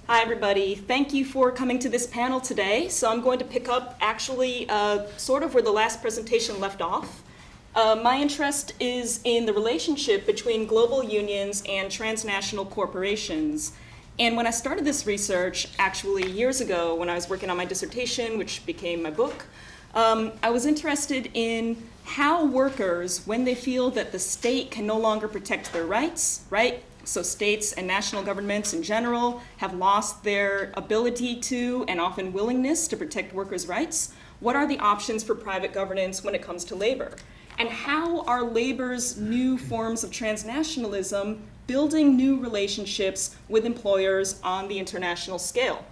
Hi, everybody. Thank you for coming to this panel today. So I'm going to pick up actually sort of where the last presentation left off. My interest is in the relationship between global unions and transnational corporations. And when I started this research, actually years ago when I was working on my dissertation, which became my book, I was interested in how workers, when they feel that the state can no longer protect their rights, right? So states and national governments in general have lost their ability to and often willingness to protect workers' rights. What are the options for private governance when it comes to labor? And how are labor's new forms of transnationalism building new relationships with employers on the international scale?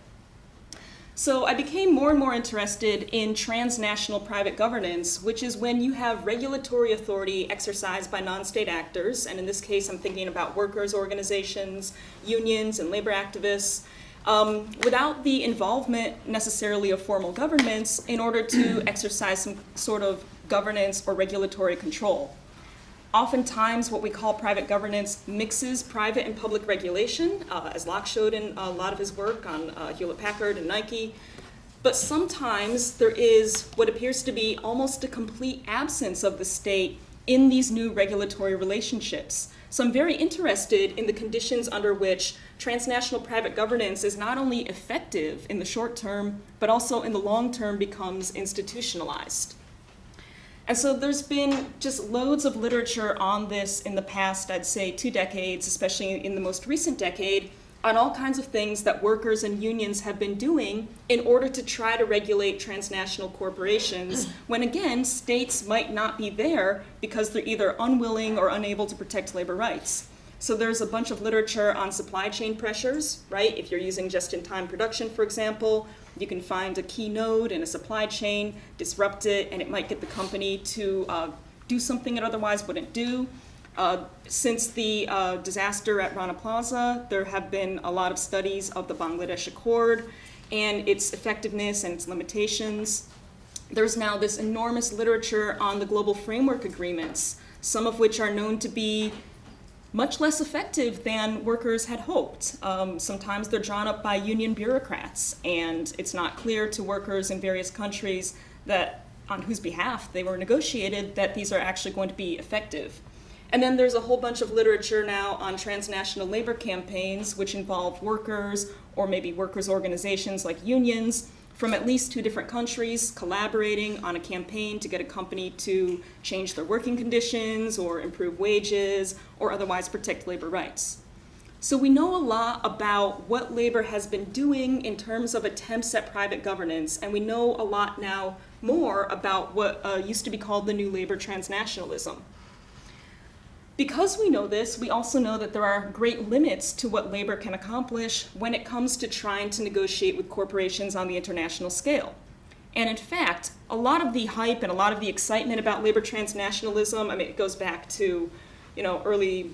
So I became more and more interested in transnational private governance, which is when you have regulatory authority exercised by non-state actors, and in this case I'm thinking about workers' organizations, unions, and labor activists, without the involvement necessarily of formal governments in order to exercise some sort of governance or regulatory control. Oftentimes, what we call private governance mixes private and public regulation, as Locke showed in a lot of his work on Hewlett-Packard and Nike. But sometimes there is what appears to be almost a complete absence of the state in these new regulatory relationships. So I'm very interested in the conditions under which transnational private governance is not only effective in the short term, but also in the long term becomes institutionalized. And so there's been just loads of literature on this in the past, I'd say 2 decades, especially in the most recent decade, on all kinds of things that workers and unions have been doing in order to try to regulate transnational corporations when, again, states might not be there because they're either unwilling or unable to protect labor rights. So there's a bunch of literature on supply chain pressures, right? If you're using just-in-time production, for example, you can find a key node in a supply chain, disrupt it, and it might get the company to do something it otherwise wouldn't do. Since the disaster at Rana Plaza, there have been a lot of studies of the Bangladesh Accord and its effectiveness and its limitations. There's now this enormous literature on the global framework agreements, some of which are known to be much less effective than workers had hoped. Sometimes they're drawn up by union bureaucrats, and it's not clear to workers in various countries that on whose behalf they were negotiated that these are actually going to be effective. And then there's a whole bunch of literature now on transnational labor campaigns, which involve workers or maybe workers' organizations like unions from at least 2 different countries collaborating on a campaign to get a company to change their working conditions or improve wages or otherwise protect labor rights. So we know a lot about what labor has been doing in terms of attempts at private governance, and we know a lot now more about what used to be called the new labor transnationalism. Because we know this, we also know that there are great limits to what labor can accomplish when it comes to trying to negotiate with corporations on the international scale. And in fact, a lot of the hype and a lot of the excitement about labor transnationalism, I mean, it goes back to, early,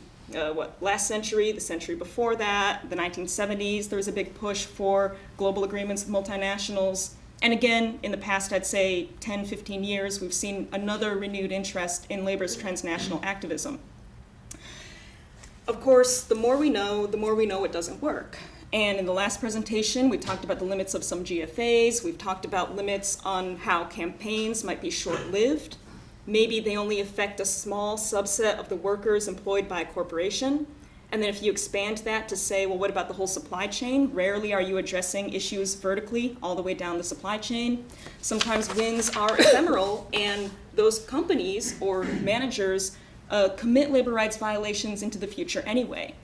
last century, the century before that, the 1970s, there was a big push for global agreements with multinationals. And again, in the past, I'd say 10, 15 years, we've seen another renewed interest in labor's transnational activism. Of course, the more we know it doesn't work. And in the last presentation, we talked about the limits of some GFAs. We've talked about limits on how campaigns might be short-lived. Maybe they only affect a small subset of the workers employed by a corporation. And then if you expand that to say, well, what about the whole supply chain? Rarely are you addressing issues vertically all the way down the supply chain. Sometimes wins are ephemeral, and those companies or managers commit labor rights violations into the future anyway.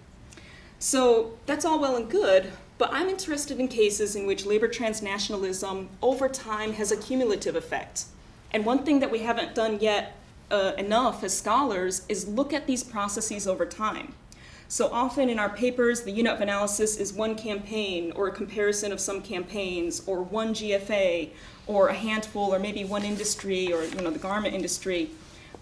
So that's all well and good, but I'm interested in cases in which labor transnationalism over time has a cumulative effect. And one thing that we haven't done yet enough as scholars is look at these processes over time. So often in our papers, the unit of analysis is one campaign or a comparison of some campaigns or one GFA or a handful or maybe one industry or the garment industry.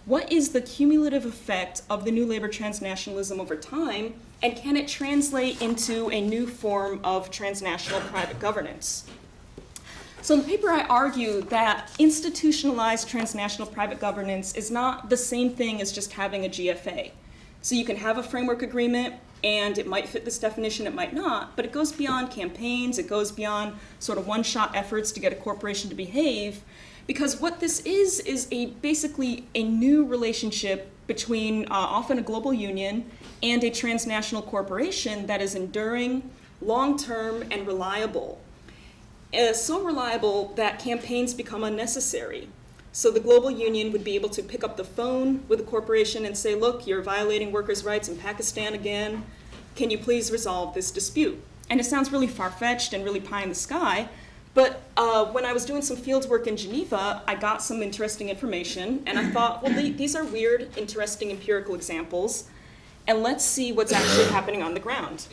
What is the cumulative effect of the new labor transnationalism over time, and can it translate into a new form of transnational private governance? So in the paper, I argue that institutionalized transnational private governance is not the same thing as just having a GFA. So you can have a framework agreement, and it might fit this definition, it might not, but it goes beyond campaigns, it goes beyond sort of one-shot efforts to get a corporation to behave, because what this is basically a new relationship between often a global union and a transnational corporation that is enduring, long-term, and reliable. So reliable that campaigns become unnecessary. So the global union would be able to pick up the phone with a corporation and say, look, you're violating workers' rights in Pakistan again. Can you please resolve this dispute? And it sounds really far-fetched and really pie in the sky, but when I was doing some field work in Geneva, I got some interesting information, and I thought, well, these are weird, interesting empirical examples, and let's see what's actually happening on the ground.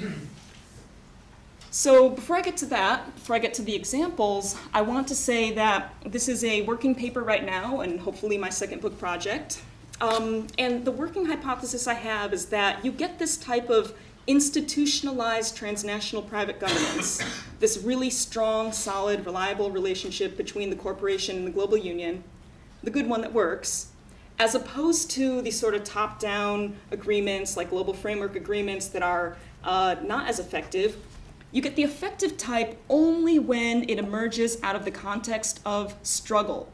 So before I get to that, before I get to the examples, I want to say that this is a working paper right now, and hopefully my second book project. And the working hypothesis I have is that you get this type of institutionalized transnational private governance, this really strong, solid, reliable relationship between the corporation and the global union, the good one that works, as opposed to the sort of top-down agreements like global framework agreements that are not as effective. You get the effective type only when it emerges out of the context of struggle.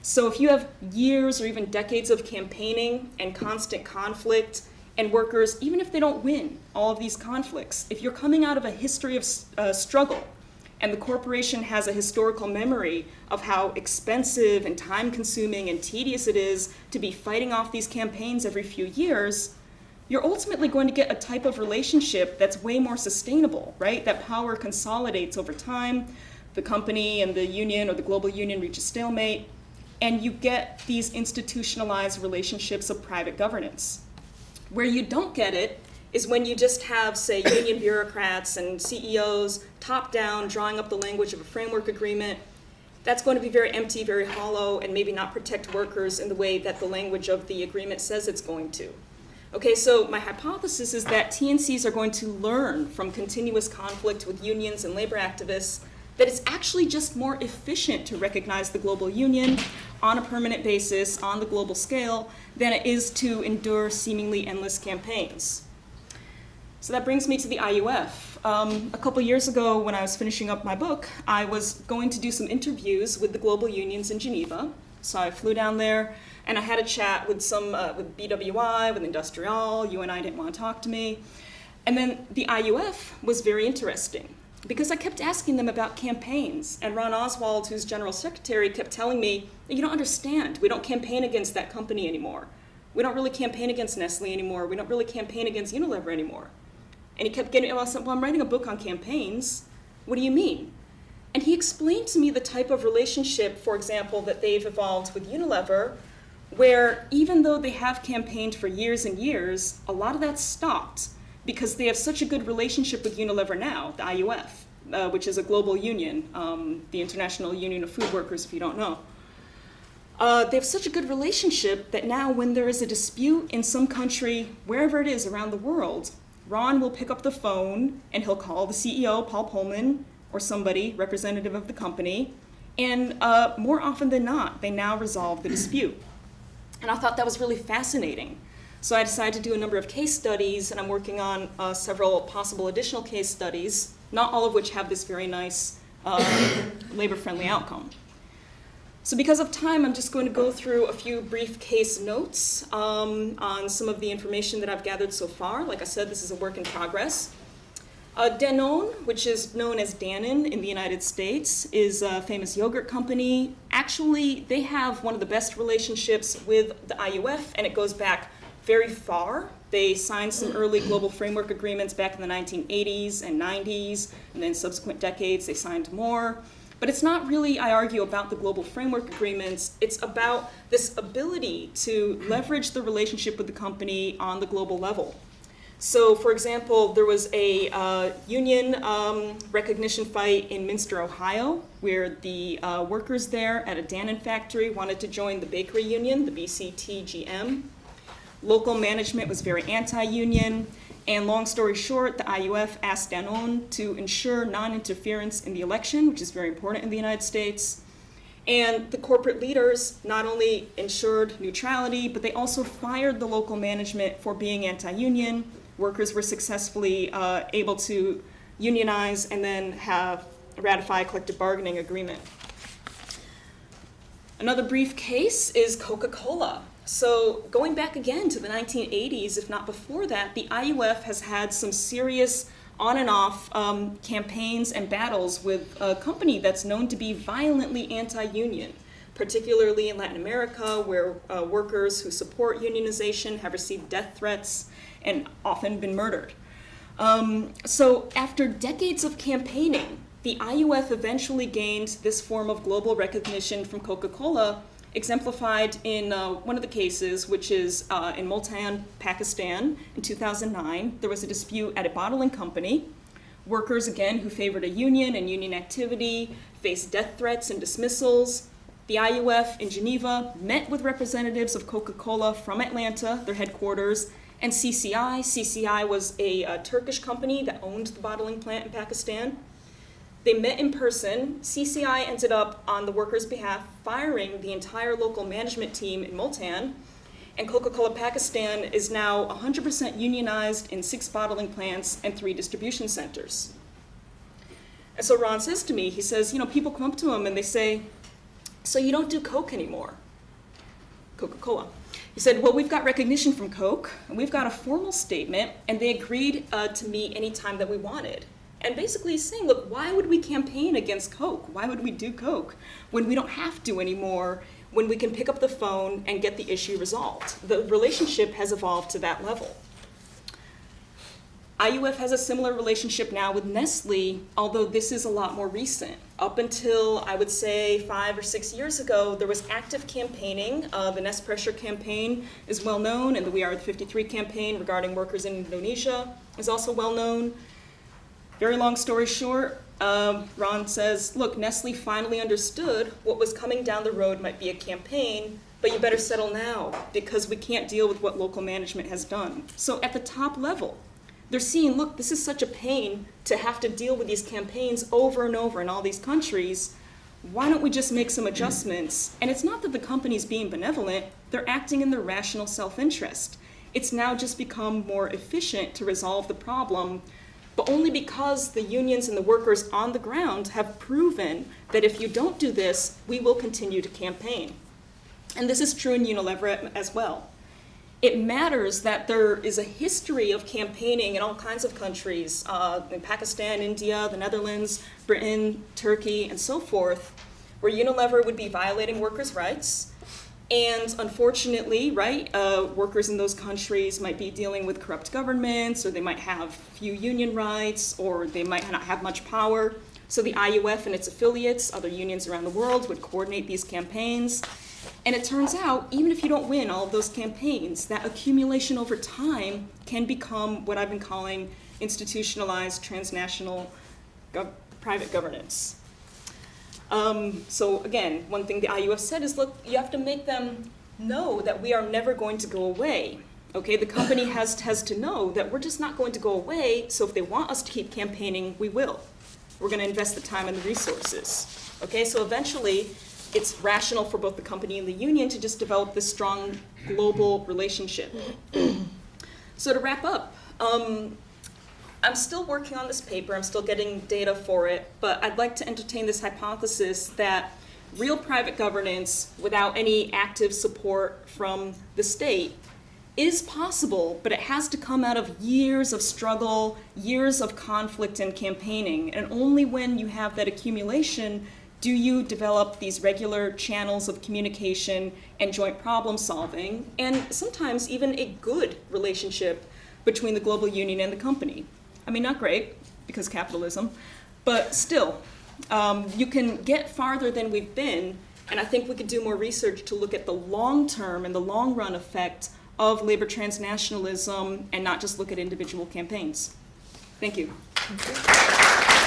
So if you have years or even decades of campaigning and constant conflict, and workers, even if they don't win all of these conflicts, if you're coming out of a history of struggle, and the corporation has a historical memory of how expensive and time-consuming and tedious it is to be fighting off these campaigns every few years, you're ultimately going to get a type of relationship that's way more sustainable, right? That power consolidates over time, the company and the union or the global union reach a stalemate, and you get these institutionalized relationships of private governance. Where you don't get it is when you just have, say, union bureaucrats and CEOs top-down drawing up the language of a framework agreement. That's going to be very empty, very hollow, and maybe not protect workers in the way that the language of the agreement says it's going to. Okay, so my hypothesis is that TNCs are going to learn from continuous conflict with unions and labor activists that it's actually just more efficient to recognize the global union on a permanent basis, on the global scale, than it is to endure seemingly endless campaigns. So that brings me to the IUF. A couple years ago, when I was finishing up my book, I was going to do some interviews with the global unions in Geneva. So I flew down there, and I had a chat with with BWI, with Industrial. UNI didn't want to talk to me. And then the IUF was very interesting, because I kept asking them about campaigns, and Ron Oswald, who's general secretary, kept telling me, you don't understand, we don't campaign against that company anymore. We don't really campaign against Nestle anymore. We don't really campaign against Unilever anymore. And he kept getting, well, I said, well, I'm writing a book on campaigns. What do you mean? And he explained to me the type of relationship, for example, that they've evolved with Unilever, where even though they have campaigned for years and years, a lot of that stopped, because they have such a good relationship with Unilever now, the IUF, which is a global union, the International Union of Food Workers, if you don't know. They have such a good relationship that now when there is a dispute in some country, wherever it is around the world, Ron will pick up the phone and he'll call the CEO, Paul Pullman, or somebody, representative of the company, and more often than not, they now resolve the dispute. And I thought that was really fascinating. So I decided to do a number of case studies, and I'm working on several possible additional case studies, not all of which have this very nice labor-friendly outcome. So because of time, I'm just going to go through a few brief case notes on some of the information that I've gathered so far. Like I said, this is a work in progress. Danone, which is known as Dannon in the United States, is a famous yogurt company. Actually, they have one of the best relationships with the IUF, and it goes back very far. They signed some early global framework agreements back in the 1980s and 90s, and then subsequent decades they signed more. But it's not really, I argue, about the global framework agreements. It's about this ability to leverage the relationship with the company on the global level. So, for example, there was a union recognition fight in Minster, Ohio, where the workers there at a Dannon factory wanted to join the bakery union, the BCTGM. Local management was very anti-union, and long story short, the IUF asked Danone to ensure non-interference in the election, which is very important in the United States. And the corporate leaders not only ensured neutrality, but they also fired the local management for being anti-union, workers were successfully able to unionize and then have ratify a collective bargaining agreement. Another brief case is Coca-Cola. So going back again to the 1980s, if not before that, the IUF has had some serious on and off campaigns and battles with a company that's known to be violently anti-union, particularly in Latin America, where workers who support unionization have received death threats and often been murdered. So after decades of campaigning, the IUF eventually gained this form of global recognition from Coca-Cola, exemplified in one of the cases, which is in Multan, Pakistan. In 2009, there was a dispute at a bottling company. Workers, again, who favored a union and union activity, faced death threats and dismissals. The IUF in Geneva met with representatives of Coca-Cola from Atlanta, their headquarters, and CCI. CCI was a Turkish company that owned the bottling plant in Pakistan. They met in person. CCI ended up, on the workers' behalf, firing the entire local management team in Multan, and Coca-Cola Pakistan is now 100% unionized in 6 bottling plants and 3 distribution centers. And so Ron says to me, he says, you know, people come up to him and they say, so you don't do Coke anymore? Coca-Cola. He said, well, we've got recognition from Coke, and we've got a formal statement, and they agreed to meet anytime that we wanted. And basically he's saying, look, why would we campaign against Coke? Why would we do Coke when we don't have to anymore, when we can pick up the phone and get the issue resolved? The relationship has evolved to that level. IUF has a similar relationship now with Nestle, although this is a lot more recent. Up until, I would say, 5 or 6 years ago, there was active campaigning. The Nest Pressure campaign is well known, and the We Are the 53 campaign regarding workers in Indonesia is also well known. Very long story short, Ron says, look, Nestle finally understood what was coming down the road might be a campaign, but you better settle now because we can't deal with what local management has done. So at the top level, they're seeing, look, this is such a pain to have to deal with these campaigns over and over in all these countries. Why don't we just make some adjustments? And it's not that the company's being benevolent, they're acting in their rational self-interest. It's now just become more efficient to resolve the problem, but only because the unions and the workers on the ground have proven that if you don't do this, we will continue to campaign. And this is true in Unilever as well. It matters that there is a history of campaigning in all kinds of countries, in Pakistan, India, the Netherlands, Britain, Turkey, and so forth, where Unilever would be violating workers' rights. And unfortunately, right, workers in those countries might be dealing with corrupt governments, or they might have few union rights, or they might not have much power. So the IUF and its affiliates, other unions around the world, would coordinate these campaigns. And it turns out, even if you don't win all of those campaigns, that accumulation over time can become what I've been calling institutionalized transnational private governance. So again, one thing the IUF said is, look, you have to make them know that we are never going to go away. Okay, the company has to know that we're just not going to go away, so if they want us to keep campaigning, we will. We're going to invest the time and the resources. Okay, so eventually, it's rational for both the company and the union to just develop this strong global relationship. So to wrap up, I'm still working on this paper, I'm still getting data for it, but I'd like to entertain this hypothesis that real private governance without any active support from the state is possible, but it has to come out of years of struggle, years of conflict and campaigning, and only when you have that accumulation do you develop these regular channels of communication and joint problem solving, and sometimes even a good relationship between the global union and the company. I mean, not great, because capitalism, but still, you can get farther than we've been, and I think we could do more research to look at the long-term and the long-run effect of labor transnationalism and not just look at individual campaigns. Thank you. Thank you.